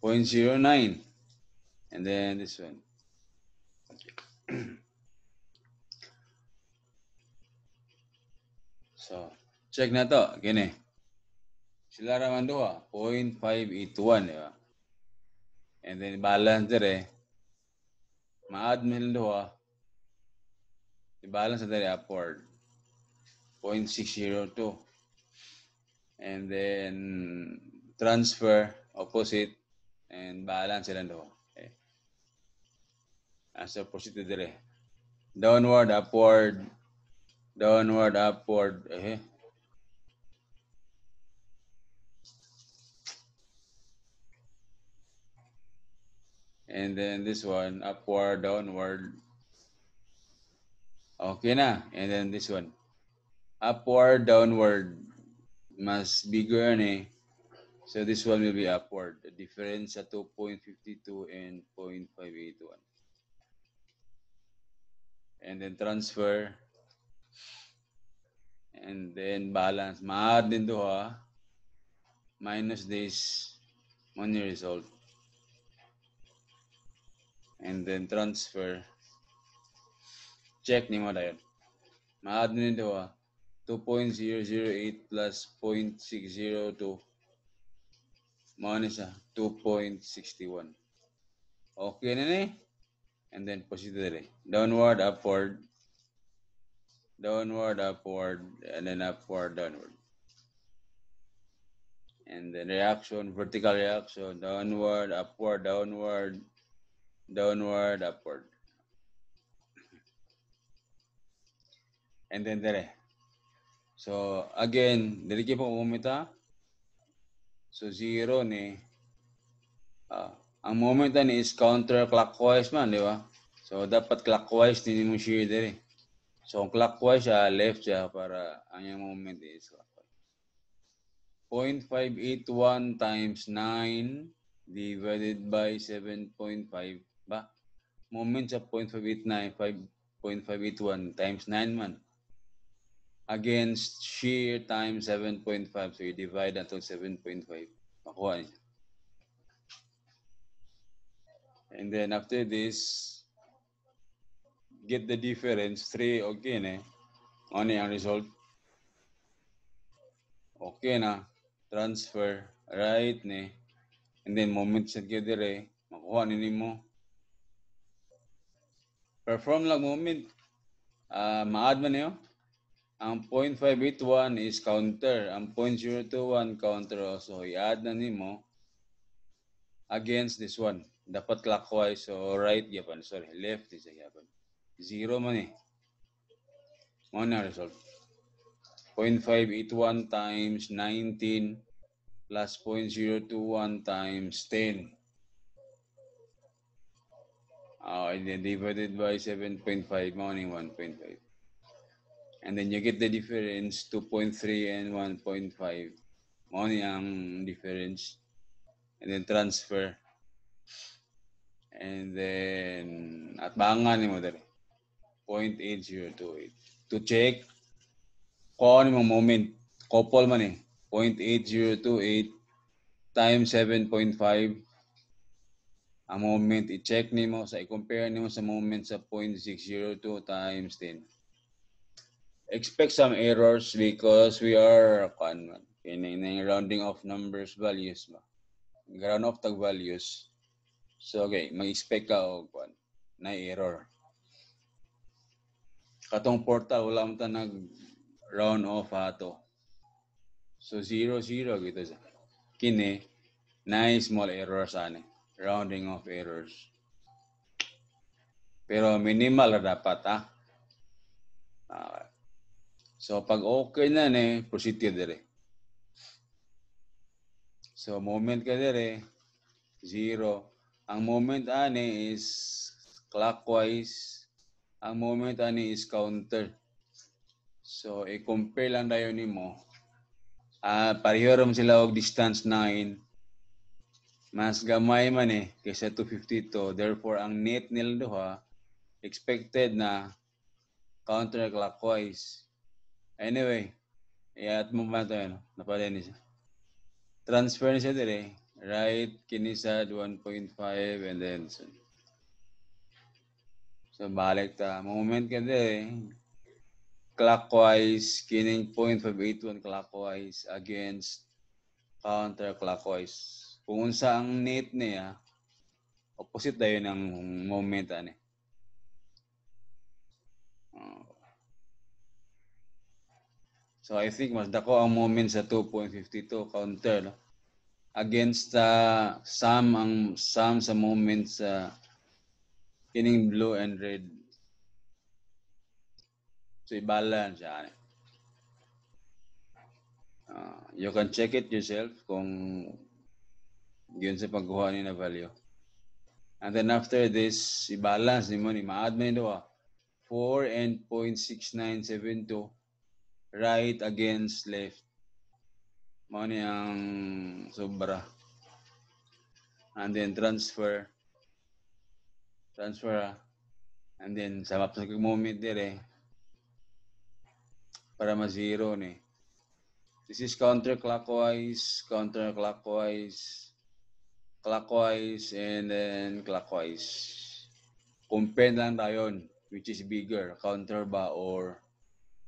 .09 and then this one. So, check na to, kini. Sila raman duha, 0.581, di ba? And then balance dire, ma-add mo silang duha, i-balance na dire upward, 0.602. And then transfer, opposite, and balance silang duha. Okay. So, proceed dire. Downward, upward, downward, upward, And then this one, upward, downward. Okay na. And then this one, upward, downward. mas bigger ni. So this one will be upward. The difference sa 2.52 and 0.581. And then transfer. And then balance. Ma-add din to ha. Minus this money result. And then transfer. Check ni mo dahil. Ma-add din to ha. 2.008 plus 0.602 minus 2.61. Okay na ni. And then positive. Downward, upward, downward, upward, and then upward, downward. And then reaction, vertical reaction, downward, upward, downward, downward, upward. And then dire. So again, dili kay po kumita. So zero ni ang moment ni is counterclockwise man, di ba? So dapat clockwise din mo shear dire. So clockwise siya, left siya para ang yung moment is clockwise. 0.581 times 9 divided by 7.5 ba? Moment sa 0.589, 5.581 times 9 man. Against shear times 7.5. So you divide until 7.5. Makuha niya. And then after this, get the difference. 3, okay na. Ano yung result? Okay na. Transfer. Right na. And then moment sa dire, makuha nini mo. Perform lang moment. Ma-add man niyo. Ang 0.581 is counter. Ang 0.021 counter also. I-add na nimo against this one. Dapat clockwise. So right yapan. Sorry, left is yapan. Zero man eh. Mo na result. 0.581 times 19 plus 0.021 times 10. And then divided by 7.5, morning 1.5. And then you get the difference, 2.3 and 1.5. Morning ang difference. And then transfer. And then, at bangan mo dali. 0.8028. To check, kung ano yung moment, couple man eh. 0.8028 times 7.5. Ang moment, i-check nimo sa i-compare nimo sa moment sa 0.602 times 10. Expect some errors because we are in rounding off numbers values ba. Round off tag values. So okay, mag-expect ka og na error. Katong portal wala man ta nag round off ato. So 0 0 gito sa. Kini na small errors ani. Rounding off errors. Pero minimal ra dapat ha. So pag okay na ni, proceed ka dire. So moment ka dire, 0. Ang moment ani is clockwise. Ang moment ani is counter. So i-compare lang dayon nimo. Pareho ram sila og distance 9. Mas gamay man eh kaysa 252. Therefore ang net nila duha expected na counterclockwise. Anyway, at mo ba ito yun? Napalin niya. Transfer niya dire. Right, kinisad 1.5 and then so balik ta. Moment ka dire. Clockwise, kining 0.581 clockwise against counterclockwise. Kung unsa ang net niya, opposite dayon ang moment ani. So I think mas dako ang moment sa 2.52 counter no? Against some sa moments kining blue and red. So i-balance siya. You can check it yourself kung yun sa pagkuha ni na value. And then after this, i-balance ni mo ni ma-add mo nito 4 and 0.6972 right against left. Mao ni ang sobra. And then transfer. And then sa map sa moment dire para ma-zero ni. This is counterclockwise, clockwise, and then clockwise. Compare lang tayo which is bigger, counter ba or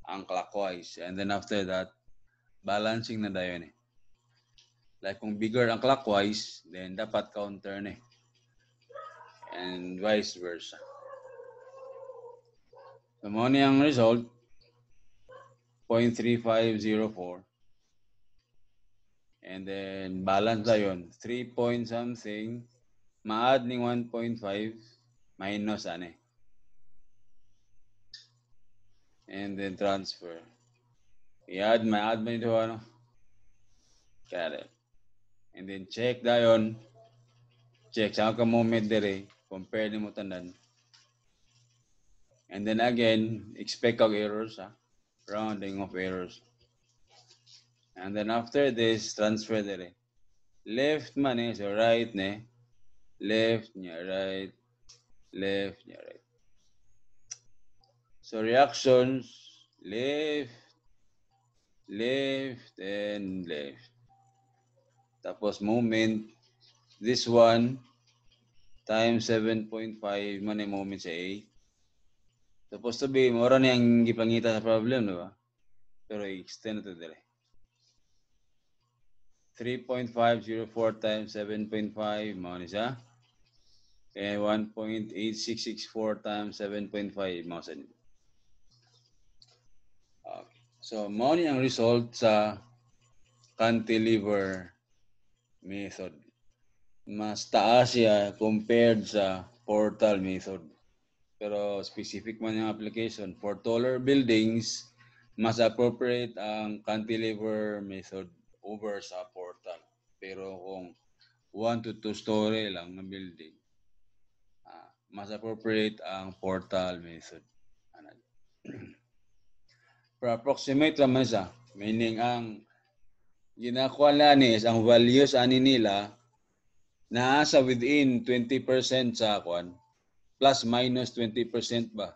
ang clockwise. And then after that, balancing na tayo ni. Like kung bigger ang clockwise, then dapat counter ni. And vice versa. So, mo ang result, 0.3504. And then, balance na yun. 3 point something, ma-add ng 1.5, minus ane. And then, transfer. I-add, ma-add man ito, ano? Got it. And then, check na yun. Check, saan ka moment dire, compare ni mo tanan. And then again, expect kag errors, ha? Rounding of errors. And then after this, transfer dire. Left man eh, so right ne. Left niya, right. Left niya, right. So reactions, left, and left. Tapos moment, this one, times 7.5 man yung moment sa A. Tapos to be, mora niyang gipangita sa problem, di ba? Pero i-extend na ito dire. 3.504 times 7.5, mo ni siya. And 1.8664 times 7.5, mo sa nito. Okay. So, mo ni ang result sa cantilever method. Mas taas siya compared sa portal method. Pero specific man yung application. For taller buildings, mas appropriate ang cantilever method over sa portal. Pero kung 1 to 2 story lang na building, mas appropriate ang portal method. For approximate naman siya, meaning ang ginakuha na ni is ang values ani nila nasa within 20% sa kwan, plus minus 20% ba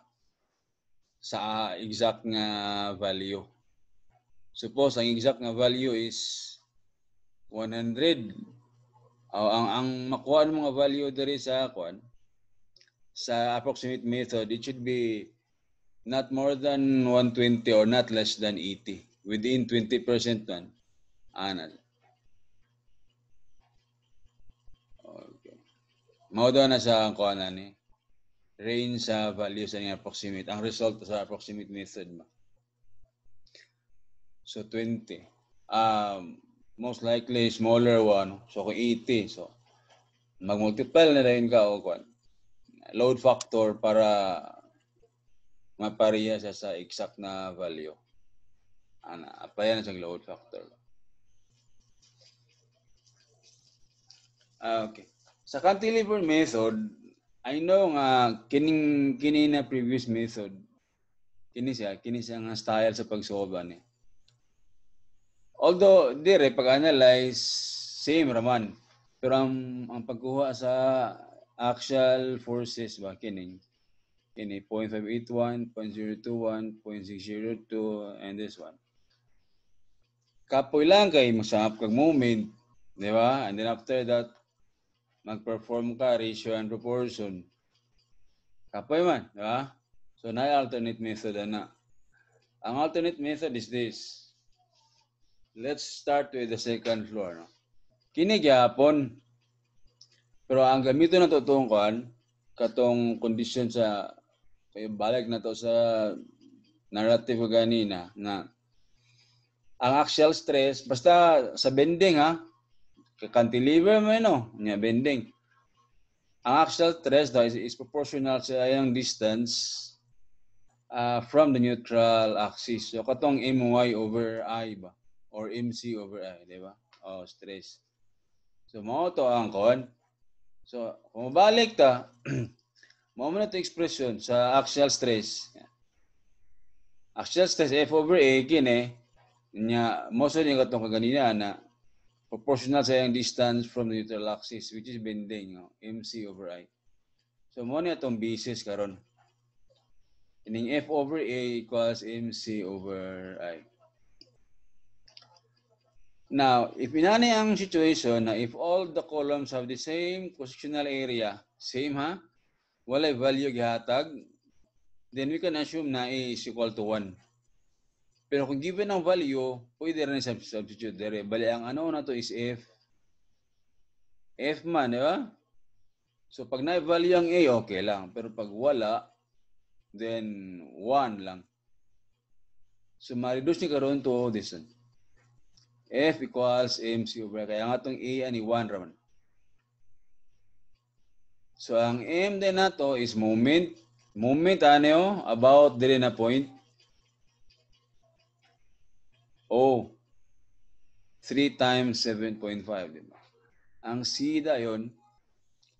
sa exact nga value. Suppose ang exact nga value is 100. Ang makuha ng mga value diri sa kwan sa approximate method, it should be not more than 120 or not less than 80. Within 20% man. Anal. Okay. Mao daw na sa kuha na ni range sa value sa approximate. Ang result sa approximate method ba. So 20. Most likely smaller one. So kung 80, so mag-multiply na rin ka o kwan. Load factor para mapareha siya sa exact na value. Apply na siyang load factor. Okay. Sa cantilever method, I know nga kini na previous method. Kini siya nga style sa pagsolve ni. Although dire pag-analyze same raman. Pero ang pagkuha sa axial forces ba kini 0.581, 0.021, 0.602 and this one. Kapoy lang kay masangap kag moment, di ba? And then after that mag-perform ka ratio and proportion. Kapoy man, di ba? So na alternate method ana. Ang alternate method is this. Let's start with the second floor. No? Kini gyapon. Pero ang gamito na to katong condition sa kaya balik na to sa narrative ganina na ang axial stress basta sa bending cantilever mo nya bending. Ang axial stress daw is proportional sa yung distance from the neutral axis. So katong my over I ba or mc over I, di ba? Stress. So mao to ang kon. So kung mabalik ta mao man ito expression sa axial stress. Axial stress F over A kini Nya, most of yung katong kaganina na proportional sa yung distance from the neutral axis, which is bending, MC over I. So, mo na itong basis karon. Ining F over A equals MC over I. Now, if inani ang situation na if all the columns have the same positional area, same ha, walay value gihatag, then we can assume na A is equal to 1. Pero kung given ang value, pwede rin substitute dire. Bali, ang ano na to is F man, di ba? So, pag na-value ang A, okay lang. Pero pag wala, then 1 lang. So, ma-reduce niya karoon to this one. F equals MC over. Kaya nga itong A ani 1 raman. So, ang M din na to is moment. Moment, ano about dire na point. O. 3 times 7.5, diba? Ang C dayon,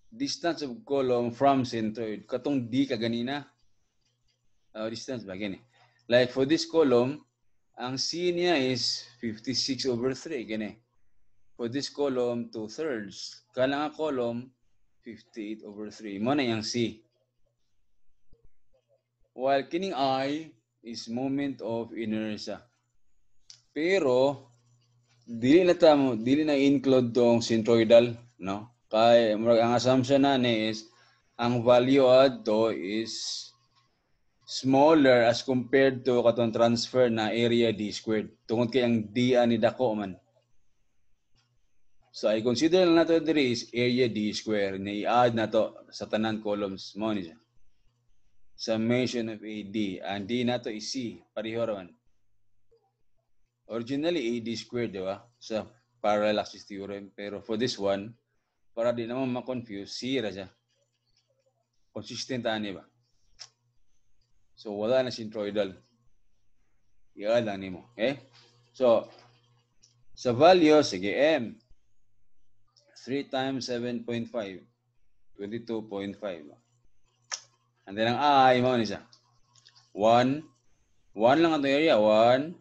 distance of column from centroid. Katong D kaganina. Distance ba? Gani. Like for this column, ang C niya is 56 over 3. Gani. For this column, 2/3. Kala nga column, 58 over 3. Mo na yung C. While kining I is moment of inertia. Pero, dili na include tong centroidal, no? Kay ang assumption na ni is ang value adto is smaller as compared to katong transfer na area d squared. Tungod kay ang d ani dako man. So I consider lang nato diri is area d squared na i-add nato sa tanan columns mo ni siya. Summation of AD. Ang d nato is C, pareho raman. Originally AD squared, di ba? Sa parallel axis theorem, pero for this one, para di naman ma-confuse, C ra siya. Consistent ani ba? So wala na centroidal. I-add lang nimo, okay? So sa value, sige M. 3 times 7.5. 22.5. And then ang I, mo ni siya. 1. 1 lang ang area. 1.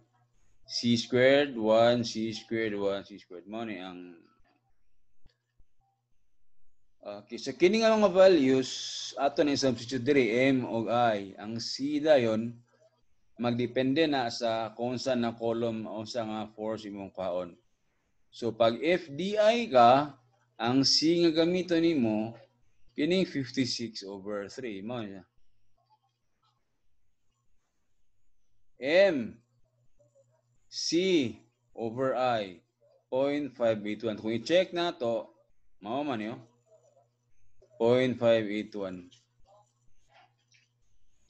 C squared. 1. C squared. 1. C squared. Mo ni ang... Okay. So, kini nga mga values, ato na substitute diri M o I. Ang C dayon, magdepende na sa kung saan na column o sa nga force imong kaon. So, pag FDI ka, ang C nga gamiton nimo kining 56 over 3. Mo niya. M C over I 0.581. Kung i-check na to, mao man yo. 0.581.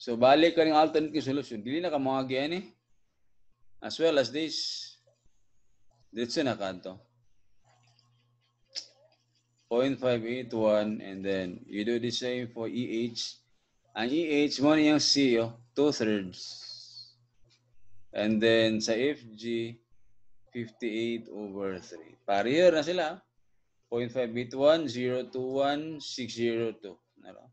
So balik ka ng alternative solution. Dili na ka mga giyan as well as this. Dito na kanto. 0.581 and then you do the same for EH. Ang EH mo niyang C, 2/3. And then sa FG, 58 over 3. Pareho na sila. 0.581, 021, 602. Ano?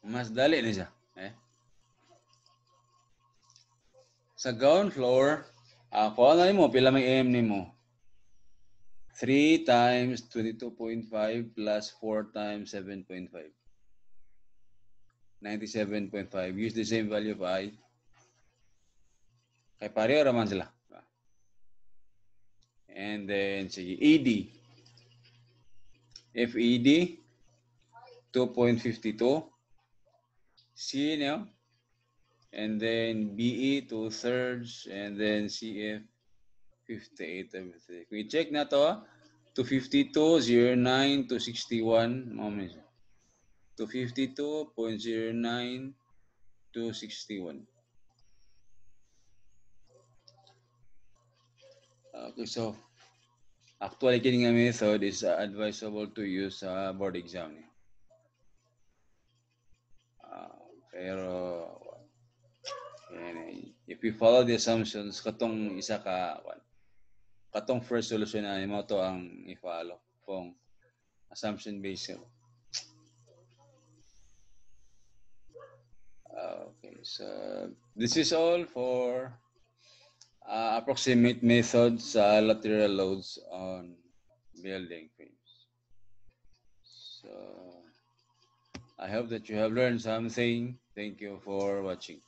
Mas dali na siya. Sa ground floor, kung ano mo, pila may M ni mo? 3 times 22.5 plus 4 times 7.5. 97.5. Use the same value of I. Kaya pareho raman sila. And then, sige, ED. FED, 2.52. C, no? And then BE, 2/3. And then CF, 58 everything. Kung i-check na to, 252, 09 to 61. Moment. 252.09 to 61. Okay, so actually kining nga method is advisable to use sa board exam. Pero if you follow the assumptions, katong isa katong first solution na mo to ang i-follow kung assumption based. So this is all for approximate methods lateral loads on building frames. So I hope that you have learned something. Thank you for watching.